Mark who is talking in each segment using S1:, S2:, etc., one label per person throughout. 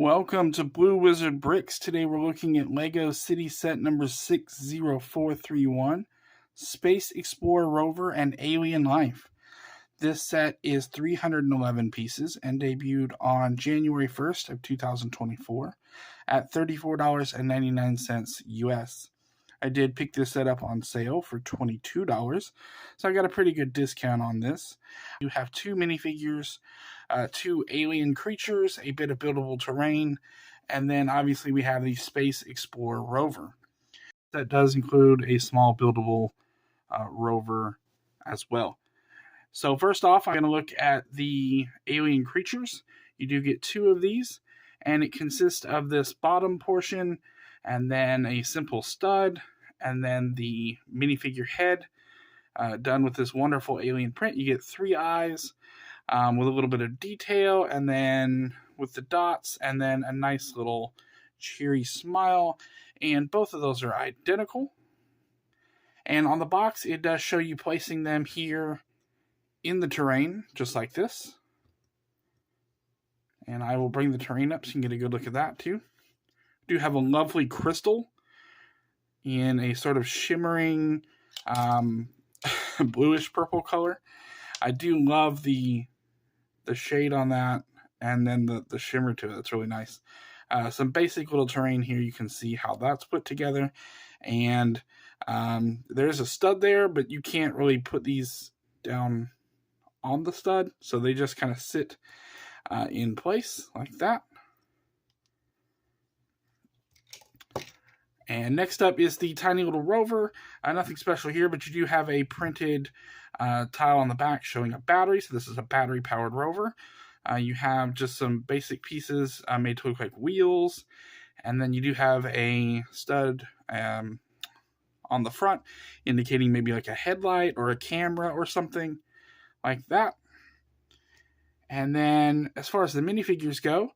S1: Welcome to Blue Wizard Bricks. Today we're looking at LEGO City Set number 60431, Space Explorer Rover and Alien Life. This set is 311 pieces and debuted on January 1st of 2024 at $34.99 US. I did pick this set up on sale for $22, so I got a pretty good discount on this. You have two minifigures, two alien creatures, a bit of buildable terrain, and then obviously we have the Space Explorer Rover. That does include a small buildable rover as well. So first off, I'm going to look at the alien creatures. You do get two of these, and it consists of this bottom portion, and then a simple stud, and then the minifigure head, done with this wonderful alien print. You get three eyes with a little bit of detail, and then with the dots, and then a nice little cheery smile, and both of those are identical. And on the box, it does show you placing them here in the terrain, just like this. And I will bring the terrain up so you can get a good look at that too. We do have a lovely crystal in a sort of shimmering bluish purple color. I do love the shade on that, and then the shimmer to it. That's really nice. Some basic little terrain here. You can see how that's put together, and there's a stud there, but you can't really put these down on the stud, so they just kind of sit in place like that. And next up is the tiny little rover. Nothing special here, but you do have a printed tile on the back showing a battery. So this is a battery-powered rover. You have just some basic pieces made to look like wheels. And then you do have a stud on the front, indicating maybe like a headlight or a camera or something like that. And then as far as the minifigures go,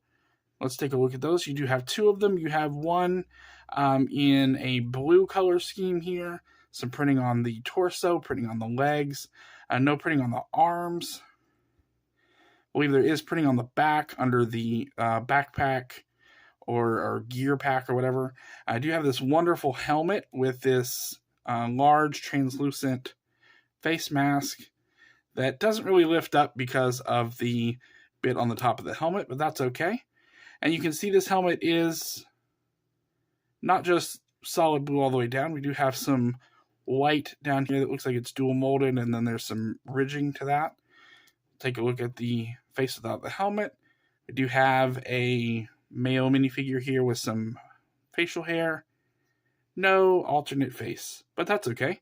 S1: let's take a look at those. You do have two of them. You have one in a blue color scheme here. Some printing on the torso, printing on the legs. No printing on the arms. I believe there is printing on the back under the backpack or gear pack or whatever. I do have this wonderful helmet with this large translucent face mask that doesn't really lift up because of the bit on the top of the helmet, but that's okay. And you can see this helmet is not just solid blue all the way down. We do have some white down here that looks like it's dual molded, and then there's some ridging to that. Take a look at the face without the helmet. We do have a male minifigure here with some facial hair. No alternate face, but that's okay.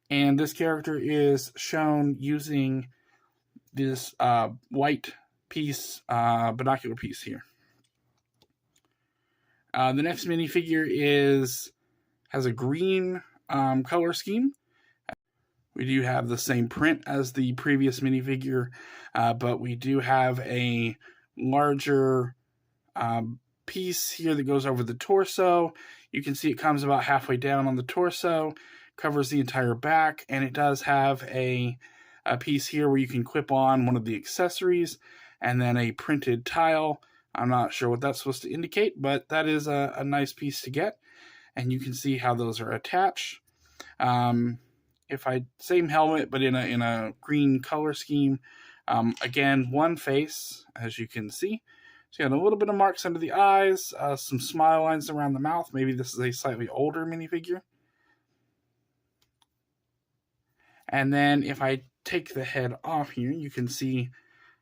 S1: And this character is shown using this white piece, binocular piece here. The next minifigure has a green color scheme. We do have the same print as the previous minifigure, but we do have a larger piece here that goes over the torso. You can see it comes about halfway down on the torso, covers the entire back, and it does have a piece here where you can clip on one of the accessories, and then a printed tile. I'm not sure what that's supposed to indicate, but that is a nice piece to get, and you can see how those are attached. Same helmet, but in a green color scheme. Again, one face, as you can see. So you got a little bit of marks under the eyes, some smile lines around the mouth. Maybe this is a slightly older minifigure. And then if I take the head off here, you can see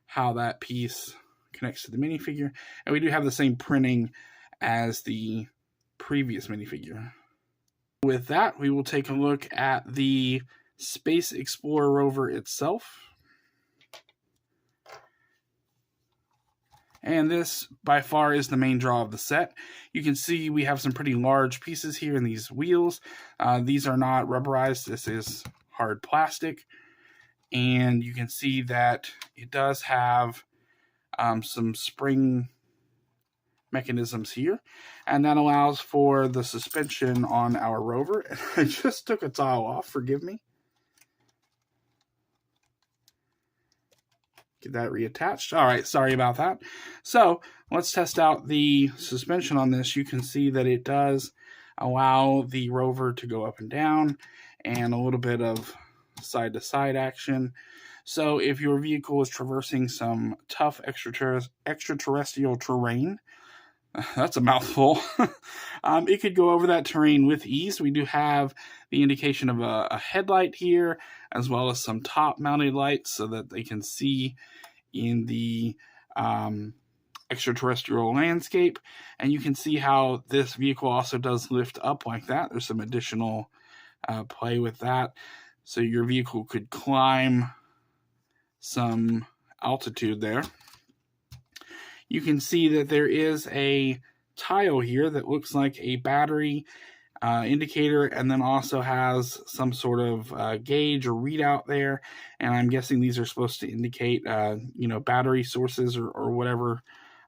S1: how that piece connects to the minifigure. And we do have the same printing as the previous minifigure. With that, we will take a look at the Space Explorer Rover itself. And this, by far, is the main draw of the set. You can see we have some pretty large pieces here in these wheels. These are not rubberized. This is hard plastic. And you can see that it does have some spring mechanisms here, and that allows for the suspension on our rover. And I just took a tile off, forgive me. Get that reattached. All right, sorry about that. So let's test out the suspension on this. You can see that it does allow the Rover to go up and down, and a little bit of side-to-side action. So if your vehicle is traversing some tough extraterrestrial terrain, that's a mouthful, it could go over that terrain with ease. We do have the indication of a headlight here, as well as some top-mounted lights so that they can see in the extraterrestrial landscape. And you can see how this vehicle also does lift up like that. There's some additional play with that. So your vehicle could climb some altitude there. You can see that there is a tile here that looks like a battery indicator, and then also has some sort of gauge or readout there. And I'm guessing these are supposed to indicate, battery sources or whatever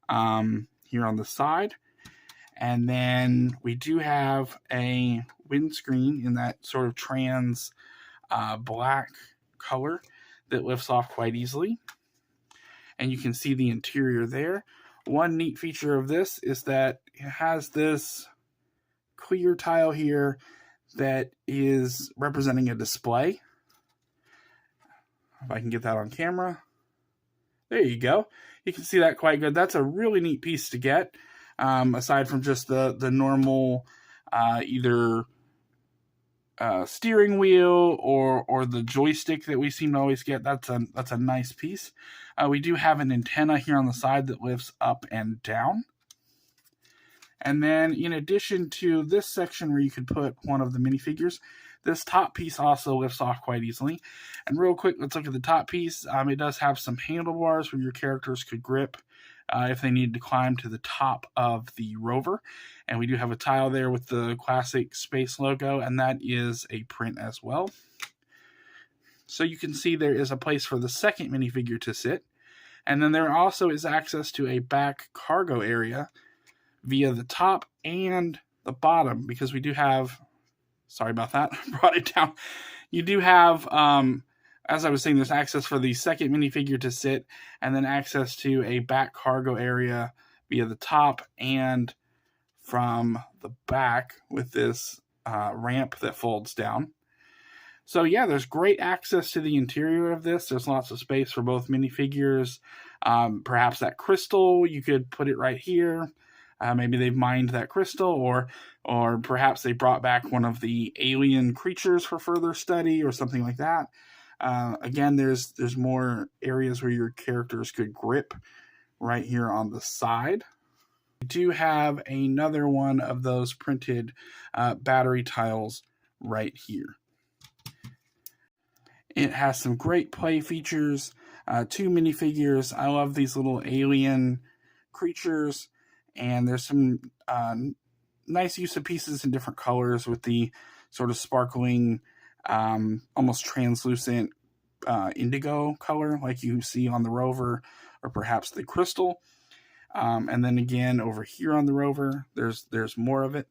S1: here on the side. And then we do have a windscreen in that sort of trans black color that lifts off quite easily. And you can see the interior there. One neat feature of this is that it has this clear tile here that is representing a display. If I can get that on camera. There you go. You can see that quite good. That's a really neat piece to get, aside from just the normal either steering wheel or the joystick that we seem to always get. That's a nice piece. We do have an antenna here on the side that lifts up and down. And then in addition to this section where you could put one of the minifigures, this top piece also lifts off quite easily. And real quick, let's look at the top piece. It does have some handlebars where your characters could grip if they needed to climb to the top of the Rover. And we do have a tile there with the classic space logo, and that is a print as well. So you can see there is a place for the second minifigure to sit. And then there also is access to a back cargo area via the top and the bottom, because we do have, sorry about that, brought it down. You do have, as I was saying, there's access for the second minifigure to sit, and then access to a back cargo area via the top and from the back with this ramp that folds down. So yeah, there's great access to the interior of this. There's lots of space for both minifigures. Perhaps that crystal, you could put it right here. Maybe they've mined that crystal, or perhaps they brought back one of the alien creatures for further study or something like that. Again, there's more areas where your characters could grip right here on the side. We do have another one of those printed battery tiles right here. It has some great play features, 2 minifigures. I love these little alien creatures, and there's some nice use of pieces in different colors with the sort of sparkling, almost translucent indigo color like you see on the Rover, or perhaps the crystal. And then again, over here on the Rover, there's more of it.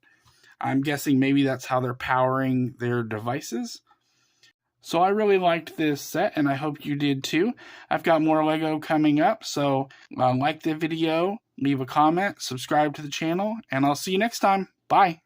S1: I'm guessing maybe that's how they're powering their devices. So I really liked this set, and I hope you did too. I've got more Lego coming up, so like the video, leave a comment, subscribe to the channel, and I'll see you next time. Bye.